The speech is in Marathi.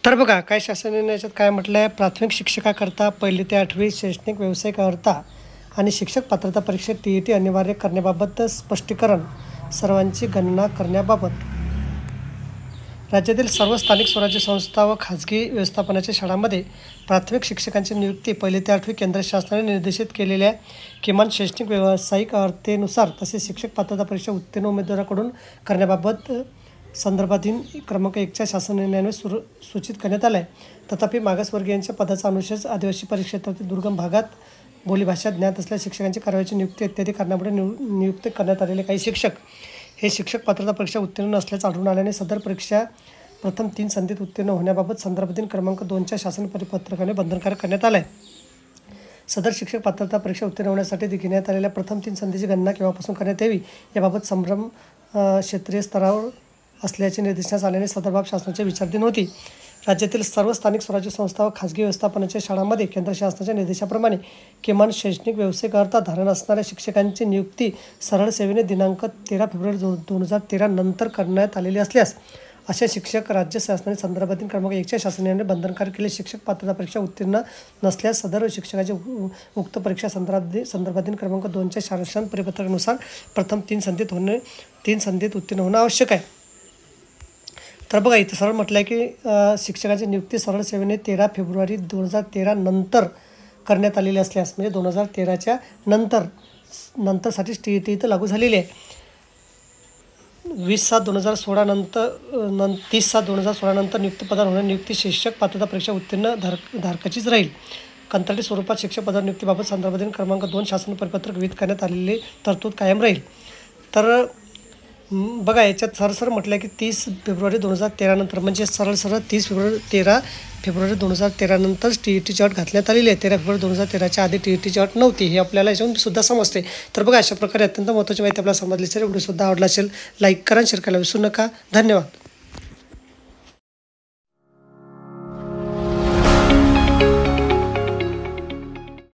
तर बघा काय शासन निर्णयाच्यात काय म्हटलं आहे, प्राथमिक शिक्षकाकरता 1ली ते 8वी शैक्षणिक व्यावसायिकाकरता आणि शिक्षक पात्रता परीक्षेत TET अनिवार्य करण्याबाबत स्पष्टीकरण, सर्वांची गणना करण्याबाबत. राज्यातील सर्व स्थानिक स्वराज्य संस्था व खाजगी व्यवस्थापनाच्या शाळांमध्ये प्राथमिक शिक्षकांची नियुक्ती 1ली ते 8वी केंद्र शासनाने निर्देशित केलेल्या किमान शैक्षणिक व्यावसायिक अर्हतेनुसार तसेच शिक्षक पात्रता परीक्षा उत्तीर्ण उमेदवाराकडून करण्याबाबत संदर्भाधीन क्रमांक 1च्या शासन निर्णयाने सूचित करण्यात आलं आहे. तथापि मागासवर्गीयांच्या पदाचा अनुशेष, आदिवासी परिक्षेत्रातील दुर्गम भागात बोलीभाषा ज्ञात असलेल्या शिक्षकांची कारवाईची नियुक्ती इत्यादी कारणामुळे नियुक्त करण्यात आलेले काही शिक्षक हे शिक्षक पात्रता परीक्षा उत्तीर्ण नसल्याचं आढळून आल्याने सदर परीक्षा प्रथम 3 संधीत उत्तीर्ण होण्याबाबत संदर्भाधीन क्रमांक 2च्या शासन परिपत्रकाने बंधनकारक करण्यात आलं आहे. सदर शिक्षक पात्रता परीक्षा उत्तीर्ण होण्यासाठी घेण्यात आलेल्या प्रथम 3 संधीची गणना केव्हापासून करण्यात यावी याबाबत संभ्रम क्षेत्रीय स्तरावर असल्याचे निर्देशनास आल्याने सदर बाब शासनाच्या विचाराधीन होती. राज्यातील सर्व स्थानिक स्वराज्य संस्था व खाजगी व्यवस्थापनाच्या शाळांमध्ये केंद्र शासनाच्या निर्देशाप्रमाणे किमान शैक्षणिक व्यावसायिक धारण असणाऱ्या शिक्षकांची नियुक्ती सरळ सेवेने दिनांक 13 फेब्रुवारी 2013 नंतर करण्यात आलेली असल्यास अशा शिक्षक राज्य शासनाने संदर्भाधीन क्रमांक 1च्या शासन निर्णयाने बंधनकारक केले. शिक्षक पात्रता परीक्षा उत्तीर्ण नसल्यास सदर शिक्षकाची उक्त परीक्षा संदर्भाधीन क्रमांक 2च्या शासन परिपत्रकानुसार प्रथम 3 संधीत उत्तीर्ण होणं आवश्यक आहे. तर बघा इथं सरळ म्हटलं आहे की शिक्षकाची नियुक्ती सरळ सेवेने 13 फेब्रुवारी 2013 नंतर करण्यात आलेली असल्यास म्हणजे 2013च्या नंतरसाठीच TET इथं लागू झालेली आहे. 20/7/2016 नंतर 30/7/2016 नंतर नियुक्त पदावर होणारी नियुक्ती शिक्षक पात्रता परीक्षा उत्तीर्ण धारकाचीच राहील. कंत्राटी स्वरूपात शिक्षक पदावर नियुक्तीबाबत संदर्भाधीन क्रमांक 2 शासन परिपत्रक विहित करण्यात आलेली तरतूद कायम राहील. तर बघा याच्यात सरसर म्हटलं आहे की 30 फेब्रुवारी 2013 नंतर म्हणजे सरळ 13 फेब्रुवारी 2013 नंतर TETची अट घातण्यात आलेली आहे. 13 फेब्रुवारी 2013च्या आधी TETची अट नव्हती हे आपल्याला याच्यातून सुद्धा समजते. तर बघा अशा प्रकारे अत्यंत महत्त्वाची माहिती आपल्याला समजली असेल. व्हिडिओसुद्धा आवडला असेल लाईक करा, शेअर करायला विसरू नका. धन्यवाद.